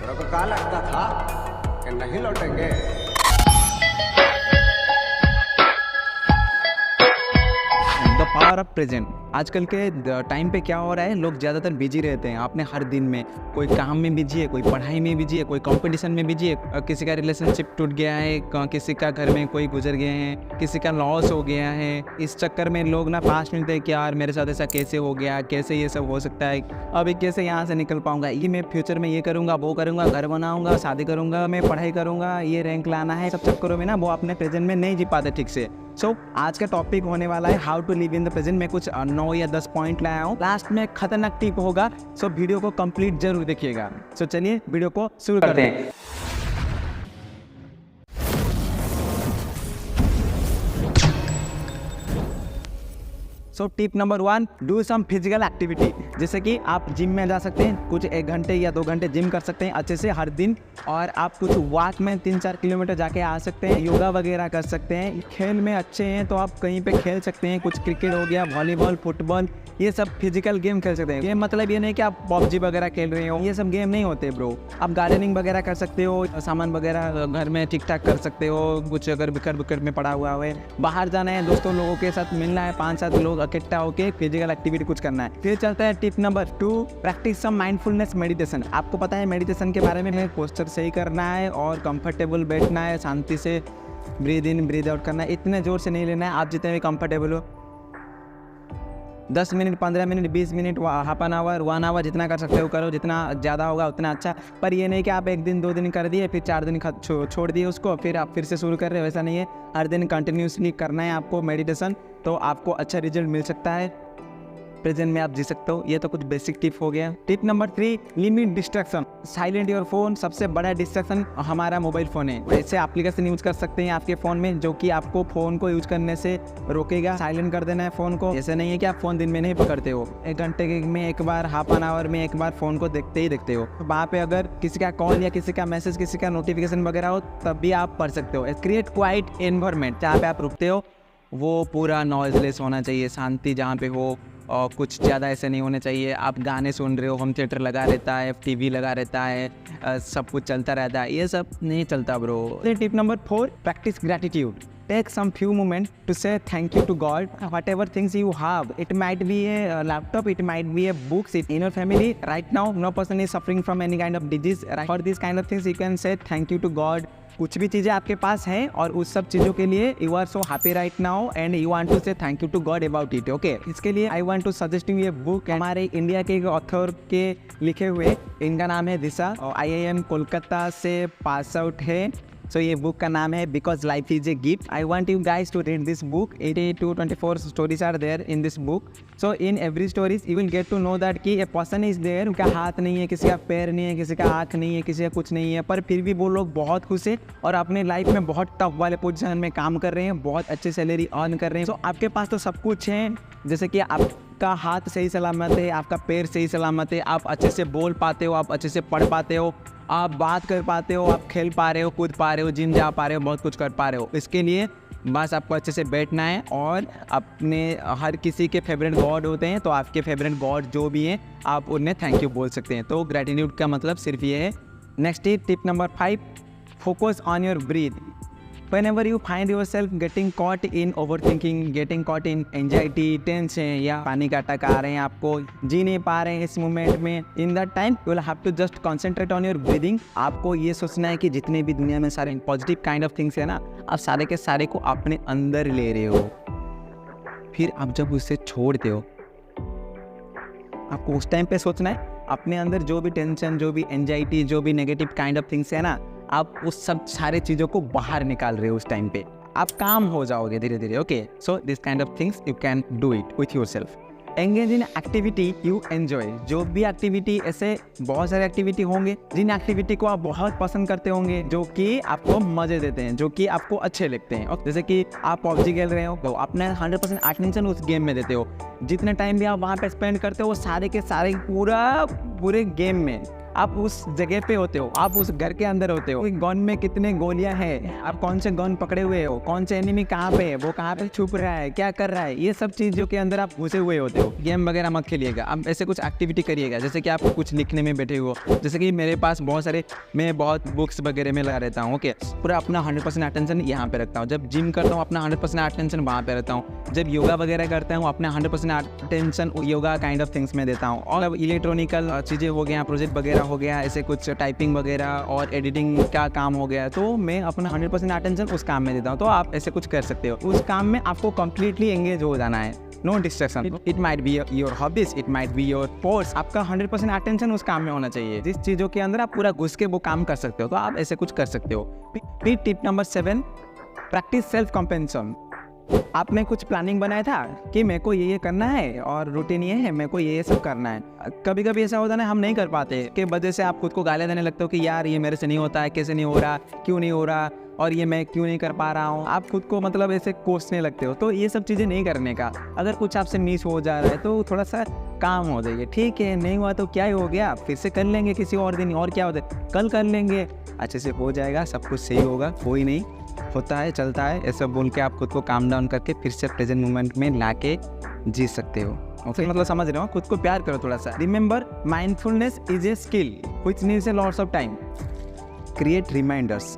तेरे को क्या लगता था कि नहीं लौटेंगे? The power of present. आजकल के टाइम पे क्या हो रहा है, लोग ज़्यादातर बिजी रहते हैं अपने हर दिन में। कोई काम में बिजी है, कोई पढ़ाई में बिजी है, कोई कंपटीशन में बिजी है, किसी का रिलेशनशिप टूट गया है, किसी का घर में कोई गुजर गए हैं, किसी का लॉस हो गया है। इस चक्कर में लोग ना पास मिलते हैं कि यार मेरे साथ ऐसा कैसे हो गया, कैसे ये सब हो सकता है, अभी कैसे यहाँ से निकल पाऊंगा, ये मैं फ्यूचर में ये करूँगा, वो करूँगा, घर बनाऊँगा, शादी करूँगा, मैं पढ़ाई करूँगा, ये रैंक लाना है। सब चक्करों में ना वो अपने प्रेजेंट में नहीं जी पाते ठीक से। सो आज का टॉपिक होने वाला है how to live in the present. मैं कुछ 9 या 10 पॉइंट लाया हूँ, लास्ट में खतरनाक टिप होगा। सो वीडियो को कंप्लीट जरूर देखिएगा। सो चलिए वीडियो को शुरू करते हैं। So tip number 1, do some physical activity. जैसे कि आप जिम में जा सकते हैं, कुछ 1 घंटे या 2 घंटे जिम कर सकते हैं अच्छे से हर दिन, और आप कुछ वॉक में 3-4 किलोमीटर जाके आ सकते हैं, योगा वगैरह कर सकते हैं। खेल में अच्छे हैं तो आप कहीं पे खेल सकते हैं, कुछ क्रिकेट हो गया, वॉलीबॉल, फुटबॉल, ये सब फिजिकल गेम खेल सकते हैं। गेम मतलब ये नहीं कि आप पबजी वगैरह खेल रहे हो, ये सब गेम नहीं होते ब्रो। आप गार्डनिंग वगैरह कर सकते हो, सामान वगैरह घर में ठीक ठाक कर सकते हो, कुछ अगर बिखर में पड़ा हुआ है, बाहर जाना है, दोस्तों लोगों के साथ मिलना है, 5-7 लोग इकट्ठा होकर फिजिकल एक्टिविटी कुछ करना है। फिर चलता है टिप नंबर 2, प्रैक्टिस सम माइंडफुलनेस मेडिटेशन। आपको पता है मेडिटेशन के बारे में, पोस्चर सही करना है और कंफर्टेबल बैठना है, शांति से ब्रीद इन ब्रीद आउट करना है, इतने जोर से नहीं लेना है, आप जितने भी कंफर्टेबल हो। 10 minute, 15 minute, 20 minute, half an hour, 1 hour, जितना कर सकते हो करो, जितना ज़्यादा होगा उतना अच्छा। पर ये नहीं कि आप 1 दिन 2 दिन कर दिए फिर 4 दिन छोड़ दिए उसको, फिर आप फिर से शुरू कर रहे हो, वैसा नहीं है। हर दिन कंटिन्यूसली करना है आपको मेडिटेशन, तो आपको अच्छा रिजल्ट मिल सकता है, प्रेजेंट में आप जी सकते हो। ये तो कुछ बेसिक टिप हो गया। Tip number 3, limit distraction. Silent your phone. सबसे बड़ा डिस्ट्रैक्शन हमारा मोबाइल फ़ोन है। ऐसे एप्लीकेशन यूज कर सकते हैं आपके फ़ोन में जो कि आपको फ़ोन को यूज करने से रोकेगा। साइलेंट कर देना है फ़ोन को। ऐसे नहीं है कि आप फ़ोन दिन में नहीं पकड़ते हो, 1 घंटे में एक बार, हाफ एन आवर में एक बार फ़ोन को देखते ही देखते हो। वहाँ पे अगर किसी का कॉल या किसी का मैसेज, किसी का नोटिफिकेशन वगैरह हो तब भी आप पढ़ सकते हो। Create quite environment. जहाँ पे आप रुकते हो वो पूरा नॉइजलेस होना चाहिए, शांति जहाँ पे हो, और कुछ ज़्यादा ऐसे नहीं होने चाहिए। आप गाने सुन रहे हो, होम थिएटर लगा रहता है, टीवी लगा रहता है, सब कुछ चलता रहता है, ये सब नहीं चलता bro. Tip number 4, practice gratitude. Take some few moments to say thank you to God, whatever things you have. It might be a laptop, it might be a books. In your family right now, no person is suffering from any kind of disease. For these kind of things, you can say thank you to God. कुछ भी चीज़ें आपके पास हैं और उस सब चीज़ों के लिए you are so happy right now and you want to say thank you to God about it. Okay, इसके लिए I want to suggest you ये बुक। हमारे इंडिया के एक ऑथर के लिखे हुए, इनका नाम है दिशा, और IIM कोलकाता से पास आउट है। सो ये बुक का नाम है because life is a gift. I want you guys to read this book. 80 to 24 stories are there in this book. So in every stories you will get to know that कि a person is there, उनका हाथ नहीं है, किसी का पैर नहीं है, किसी का आँख नहीं है, किसी का कुछ नहीं है, पर फिर भी वो लोग बहुत खुश है और अपने लाइफ में बहुत टफ वाले पोजीशन में काम कर रहे हैं, बहुत अच्छी सैलरी अर्न कर रहे हैं। सो आपके पास तो सब कुछ है, जैसे कि आपका हाथ सही सलामत है, आपका पैर सही सलामत है, आप अच्छे से बोल पाते हो, आप अच्छे से पढ़ पाते हो, आप बात कर पाते हो, आप खेल पा रहे हो, कूद पा रहे हो, जिम जा पा रहे हो, बहुत कुछ कर पा रहे हो। इसके लिए बस आपको अच्छे से बैठना है और अपने, हर किसी के फेवरेट गॉड होते हैं, तो आपके फेवरेट गॉड जो भी हैं आप उन्हें थैंक यू बोल सकते हैं। तो ग्रेटिट्यूड का मतलब सिर्फ ये है। Next tip number 5, focus on your breathe. Whenever you find yourself getting caught in overthinking, getting caught in anxiety, tension, या पैनिक अटैक आ रहे हैं, आपको जी नहीं पा रहे हैं इस मोमेंट में, in that time you will have to just concentrate on your breathing। आपको ये सोचना है कि जितने भी दुनिया में सारे पॉजिटिव काइंड ऑफ थिंग्स है ना, आप सारे के सारे को अपने अंदर ले रहे हो। फिर आप जब उसे छोड़ते हो, आपको उस टाइम पे सोचना है अपने अंदर जो भी टेंशन, जो भी एंजाइटी, जो भी नेगेटिव काइंड ऑफ थिंग्स है ना, आप उस सब सारे चीज़ों को बाहर निकाल रहे हो। उस टाइम पे आप काम हो जाओगे धीरे धीरे। Okay, so this kind of things you can do it with your self. Engage in activity you enjoy. जो भी एक्टिविटी, ऐसे बहुत सारे एक्टिविटी होंगे जिन एक्टिविटी को आप बहुत पसंद करते होंगे, जो कि आपको मज़े देते हैं, जो कि आपको अच्छे लगते हैं। और जैसे कि आप पबजी खेल रहे हो तो अपना 100% अटेंशन उस गेम में देते हो। जितने टाइम भी आप वहाँ पे स्पेंड करते हो वो सारे के सारे पूरे गेम में आप उस जगह पे होते हो, आप उस घर के अंदर होते हो। गन में कितने गोलियां हैं, आप कौन से गन पकड़े हुए हो, कौन से एनिमी कहाँ पे है, वो कहाँ पे छुप रहा है, क्या कर रहा है, ये सब चीज़ों के अंदर आप घुसे हुए होते हो। गेम वगैरह मत खेलिएगा, आप ऐसे कुछ एक्टिविटी करिएगा, जैसे कि आप कुछ लिखने में बैठे हो। जैसे कि मेरे पास बहुत सारे, मैं बहुत बुक्स वगैरह में लगा रहता हूँ। ओके, पूरा अपना 100% अटेंशन यहाँ पे रखता हूँ। जब जिम करता हूँ अपना 100% अटेंशन वहाँ पे रहता हूँ। जब योगा वगैरह करता हूँ अपना 100% attention yoga kind of things में देता हूँ। और अब इलेक्ट्रॉनिकल चीज़ें हो गया, प्रोजेक्ट वगैरह हो गया, ऐसे कुछ टाइपिंग वगैरह और एडिटिंग का काम हो गया, तो मैं अपना 100% अटेंशन उस काम में देता हूँ। तो आप ऐसे कुछ कर सकते हो, उस काम में आपको कंप्लीटली एंगेज हो जाना है। No distraction, it might be your hobbies, it might be your sports, आपका 100% अटेंशन उस काम में होना चाहिए। जिस चीज़ों के अंदर आप पूरा घुस के वो काम कर सकते हो, तो आप ऐसे कुछ कर सकते हो। फिर टिप नंबर 7, प्रैक्टिस सेल्फ कंपेंशन। आपने कुछ प्लानिंग बनाया था कि मेरे को ये करना है और रूटीन ये है, मेरे को ये सब करना है। कभी कभी ऐसा होता है ना, हम नहीं कर पाते के वजह से आप खुद को गालियाँ देने लगते हो कि यार ये मेरे से नहीं होता है, कैसे नहीं हो रहा, क्यों नहीं हो रहा, और ये मैं क्यों नहीं कर पा रहा हूँ। आप खुद को मतलब ऐसे कोसने लगते हो। तो ये सब चीज़ें नहीं करने का। अगर कुछ आपसे मिस हो जा रहा है तो थोड़ा सा काम हो जाइए, ठीक है, नहीं हुआ तो क्या ही हो गया, फिर से कर लेंगे किसी और दिन, और क्या होता है, कल कर लेंगे, अच्छे से हो जाएगा, सब कुछ सही होगा, कोई नहीं, होता है, चलता है, ऐसा बोल के आप खुद को काम डाउन करके फिर से प्रेजेंट मोमेंट में लाके जी सकते हो। ओके, मतलब समझ रहे हो, खुद को प्यार करो थोड़ा सा। Remember, mindfulness is a skill which needs a lots of time. Create reminders,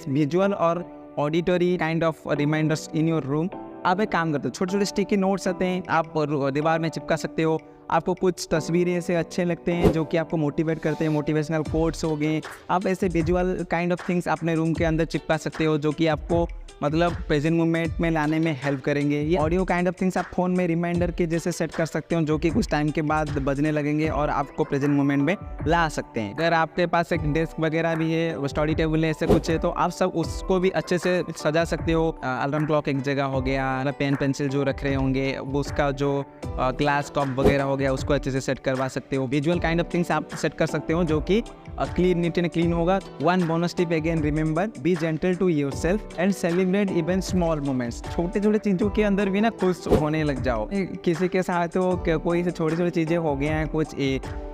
visual और auditory kind of reminders in your room. आप एक काम करते हो, छोटे छोटे स्टिकी नोट्स आते हैं, आप दीवार में चिपका सकते हो। आपको कुछ तस्वीरें ऐसे अच्छे लगते हैं जो कि आपको मोटिवेट करते हैं, मोटिवेशनल कोट्स हो गए, आप ऐसे विजुअल काइंड ऑफ थिंग्स अपने रूम के अंदर चिपका सकते हो जो कि आपको मतलब प्रेजेंट मोमेंट में लाने में हेल्प करेंगे। ये ऑडियो काइंड ऑफ थिंग्स आप फोन में रिमाइंडर के जैसे सेट कर सकते हो जो कि कुछ टाइम के बाद बजने लगेंगे और आपको प्रेजेंट मोमेंट में ला सकते हैं। अगर आपके पास एक डेस्क वगैरह भी है, स्टडी टेबल है, ऐसे कुछ है, तो आप सब उसको भी अच्छे से सजा सकते हो। अलार्म क्लॉक एक जगह हो गया, पेन पेंसिल जो रख रहे होंगे उसका जो ग्लास कप वगैरह हो गया उसको अच्छे से सेट करवा सकते हो। विजुअल काइंड ऑफ थिंग्स आप सेट कर सकते हो जो कि क्लीन, नीट एंड क्लीन होगा। One bonus tip again, remember, be gentle to yourself and celebrate even small moments. छोटे छोटे चीज़ों के अंदर भी ना खुश होने लग जाओ। किसी के साथ हो कोई से छोटी छोटी चीज़ें हो गई हैं, कुछ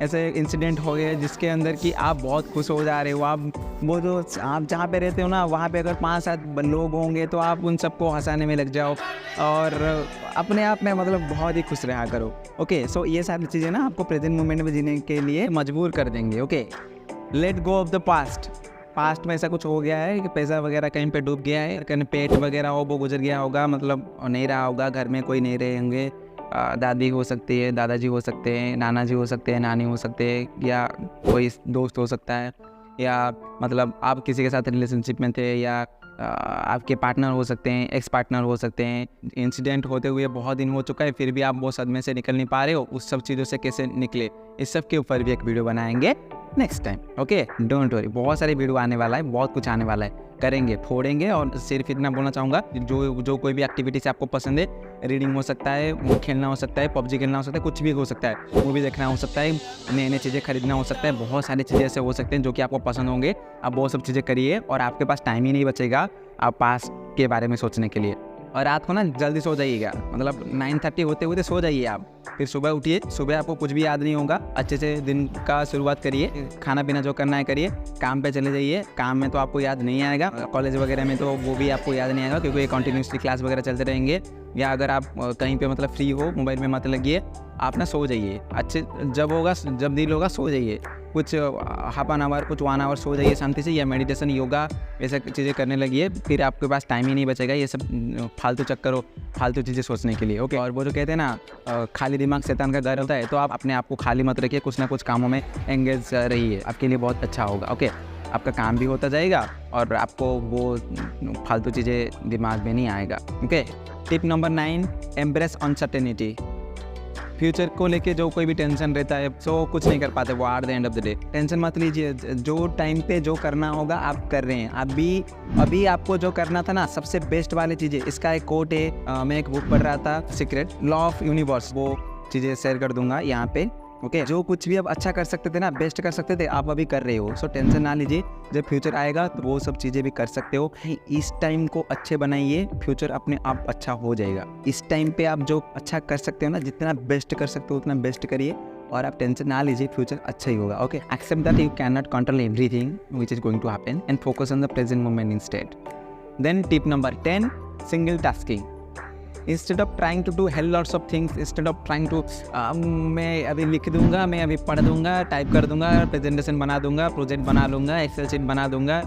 ऐसे इंसिडेंट हो गए जिसके अंदर कि आप बहुत खुश हो जा रहे हो। आप वो जो आप जहाँ पे रहते हो ना, वहाँ पे अगर 5-7 लोग होंगे तो आप उन सबको हंसाने में लग जाओ और अपने आप में मतलब बहुत ही खुश रहा करो। ओके, सो ये सारी चीज़ें ना आपको प्रेजेंट मोमेंट में जीने के लिए मजबूर कर देंगे। Okay, let go of the past में ऐसा कुछ हो गया है कि पैसा वगैरह कहीं पे डूब गया है, कहीं पेट वगैरह हो वो गुजर गया होगा, मतलब नहीं रहा होगा, घर में कोई नहीं रहे होंगे, दादी हो सकती है, दादाजी हो सकते हैं, नाना जी हो सकते हैं, नानी हो सकते हैं, या कोई दोस्त हो सकता है, या मतलब आप किसी के साथ रिलेशनशिप में थे, या आपके पार्टनर हो सकते हैं, एक्स पार्टनर हो सकते हैं। इंसिडेंट होते हुए बहुत दिन हो चुका है फिर भी आप वो सदमे से निकल नहीं पा रहे हो, उस सब चीज़ों से कैसे निकले, इस सब के ऊपर भी एक वीडियो बनाएंगे next time. Okay, don't worry, बहुत सारे वीडियो आने वाला है, बहुत कुछ आने वाला है, करेंगे, फोड़ेंगे। और सिर्फ इतना बोलना चाहूँगा, जो कोई भी एक्टिविटी से आपको पसंद है, रीडिंग हो सकता है, खेलना हो सकता है, पबजी खेलना हो सकता है, कुछ भी हो सकता है, मूवी देखना हो सकता है, नई नई चीज़ें खरीदना हो सकता है, बहुत सारी चीज़ें ऐसे हो सकते हैं जो कि आपको पसंद होंगे। आप वो सब चीज़ें करिए और आपके पास टाइम ही नहीं बचेगा आप पास के बारे में सोचने के लिए। और रात को ना जल्दी सो जाइएगा, मतलब 9:30 होते हुए सो जाइए आप, फिर सुबह उठिए। सुबह आपको कुछ भी याद नहीं होगा, अच्छे से दिन का शुरुआत करिए, खाना पीना जो करना है करिए, काम पे चले जाइए। काम में तो आपको याद नहीं आएगा, कॉलेज वगैरह में तो वो भी आपको याद नहीं आएगा क्योंकि ये कंटिन्यूसली क्लास वगैरह चलते रहेंगे। या अगर आप कहीं पे मतलब फ्री हो, मोबाइल में मत लगिए, आप ना सो जाइए। अच्छे जब दिल होगा सो जाइए, कुछ हाफ एन आवर, कुछ 1 आवर सो जाइए शांति से, या मेडिटेशन, योगा, ऐसा चीज़ें करने लगिए। फिर आपके पास टाइम ही नहीं बचेगा ये सब फालतू चक्कर हो, फालतू चीज़ें सोचने के लिए। ओके, और वो जो कहते हैं ना खाली दिमाग शैतान का घर होता है, तो आप अपने आप को खाली मत रखिए, कुछ ना कुछ कामों में एंगेज रहिए, आपके लिए बहुत अच्छा होगा। ओके, आपका काम भी होता जाएगा और आपको वो फालतू चीज़ें दिमाग में नहीं आएगा। Okay, tip number 9, embrace uncertainty. Future को लेके जो कोई भी टेंशन रहता है सो कुछ नहीं कर पाते वो at the end of the day. Tension मत लीजिए, जो टाइम पे जो करना होगा आप कर रहे हैं। अभी आपको जो करना था ना, सबसे बेस्ट वाली चीज़ें, इसका एक कोट है, मैं एक बुक पढ़ रहा था, सीक्रेट लॉ ऑफ यूनिवर्स, वो चीज़ें शेयर कर दूंगा यहाँ पे। ओके, जो कुछ भी आप अच्छा कर सकते थे ना, बेस्ट कर सकते थे, आप अभी कर रहे हो। सो टेंशन ना लीजिए, जब फ्यूचर आएगा तो वो सब चीज़ें भी कर सकते हो। इस टाइम को अच्छे बनाइए, फ्यूचर अपने आप अच्छा हो जाएगा। इस टाइम पे आप जो अच्छा कर सकते हो ना, जितना बेस्ट कर सकते हो उतना बेस्ट करिए, और आप टेंशन ना लीजिए, फ्यूचर अच्छा ही होगा। Okay, except that you can not control everything which is going to happen and focus on the present moment instead. Then tip number 10, single tasking. Instead of trying to do hell lots of things, instead of trying to मैं अभी लिख दूंगा, मैं अभी पढ़ दूंगा, type कर दूंगा, प्रेजेंटेशन बना दूंगा, प्रोजेक्ट बना लूँगा, एक्सेल शीट बना दूंगा,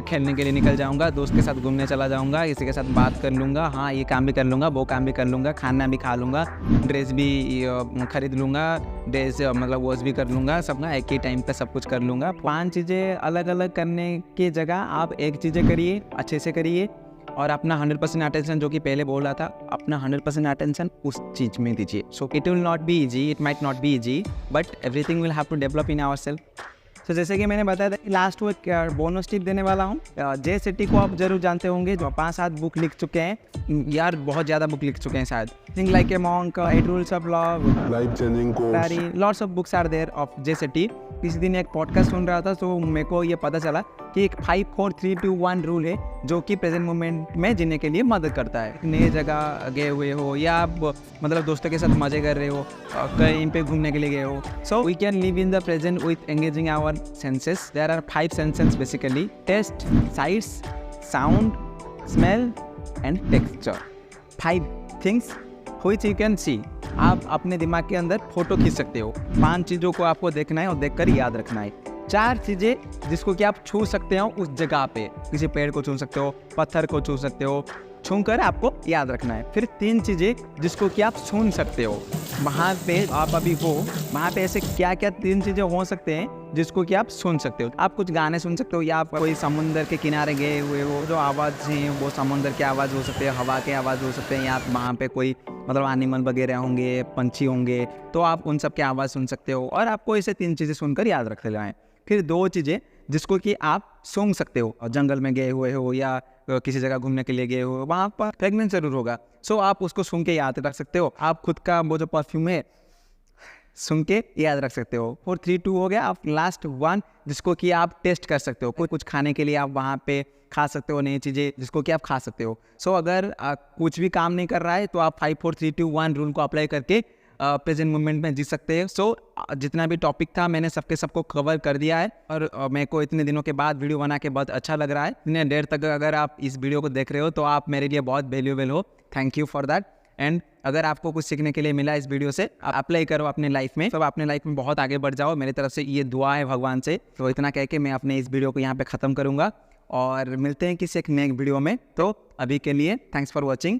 खेलने के लिए निकल जाऊंगा, दोस्त के साथ घूमने चला जाऊंगा, किसी के साथ बात कर लूँगा, हाँ ये काम भी कर लूँगा, वो काम भी कर लूँगा, खाना भी खा लूँगा, ड्रेस भी खरीद लूँगा, ड्रेस मतलब वॉश भी कर लूँगा, सब ना एक ही टाइम पे सब कुछ कर लूँगा। 5 चीज़ें अलग अलग करने की जगह आप एक चीज़ें करिए, अच्छे से करिए और अपना 100% अटेंशन, जो कि पहले बोल रहा था, अपना 100% अटेंशन उस चीज़ में दीजिए। So it will not be easy, it might not be easy, but everything will have to develop in our self. तो जैसे कि मैंने बताया था, लास्ट वो बोनस टिप देने वाला हूँ। जे सेट्टी को आप जरूर जानते होंगे, जो 5-7 बुक लिख चुके हैं यार, बहुत ज़्यादा बुक लिख चुके हैं शायद। Think like a monk, 8 rules of law, life changing course, lots of books are there of Jay Shetty. किसी दिन एक पॉडकास्ट सुन रहा था, तो मेरे को ये पता चला कि एक 5 4 3 2 1 रूल है, जो कि प्रेजेंट मोमेंट में जीने के लिए मदद करता है। नए जगह गए हुए हो या आप मतलब दोस्तों के साथ मज़े कर रहे हो, कहीं पे घूमने के लिए गए हो, so we can live in the present with engaging our senses. There are 5 senses basically: taste, sights, sound, smell and texture. 5 things which you can see. आप अपने दिमाग के अंदर फोटो खींच सकते हो। 5 चीज़ों को आपको देखना है और देखकर याद रखना है। 4 चीज़ें जिसको कि आप छू सकते हो उस जगह पे, किसी पेड़ को छू सकते हो, पत्थर को छू सकते हो, छू कर आपको याद रखना है। फिर 3 चीज़ें जिसको कि आप सुन सकते हो, वहाँ पे आप अभी हो, वहाँ पे ऐसे क्या क्या 3 चीज़ें हो सकते हैं जिसको कि आप सुन सकते हो। आप कुछ गाने सुन सकते हो, या आप कोई समुंदर के किनारे गए हुए हो, जो आवाज़ है वो समुंदर की आवाज़ हो सकती है, हवा की आवाज़ हो सकते हैं, या आप वहाँ पे कोई मतलब एनिमल वगैरह होंगे, पंछी होंगे, तो आप उन सब की आवाज़ सुन सकते हो। और आपको ऐसे 3 चीज़ें सुनकर याद रखते जाएँ। फिर 2 चीज़ें जिसको कि आप सूंघ सकते हो, जंगल में गए हुए हो या किसी जगह घूमने के लिए गए हो, वहाँ पर फ्रेगनेंस जरूर होगा, सो आप उसको सूंघ के याद रख सकते हो। आप खुद का वो जो परफ्यूम है सुन के याद रख सकते हो। 4 3 2 हो गया। आप लास्ट 1 जिसको कि आप टेस्ट कर सकते हो, कुछ खाने के लिए आप वहाँ पे खा सकते हो, नई चीज़ें जिसको कि आप खा सकते हो। सो अगर कुछ भी काम नहीं कर रहा है तो आप 5 4 3 2 1 रूल को अप्लाई करके प्रेजेंट मोमेंट में जी सकते हैं। सो जितना भी टॉपिक था मैंने सबको कवर कर दिया है, और मेरे को इतने दिनों के बाद वीडियो बना के बहुत अच्छा लग रहा है। इतने देर तक अगर आप इस वीडियो को देख रहे हो तो आप मेरे लिए बहुत वैल्यूएबल हो। Thank you for that. And अगर आपको कुछ सीखने के लिए मिला इस वीडियो से, आप अप्लाई करो अपने लाइफ में, सब अपने लाइफ में बहुत आगे बढ़ जाओ। मेरी तरफ से ये दुआ है भगवान से। तो इतना कह के मैं अपने इस वीडियो को यहाँ पे ख़त्म करूँगा और मिलते हैं किसी एक नए वीडियो में। तो अभी के लिए थैंक्स फॉर वॉचिंग।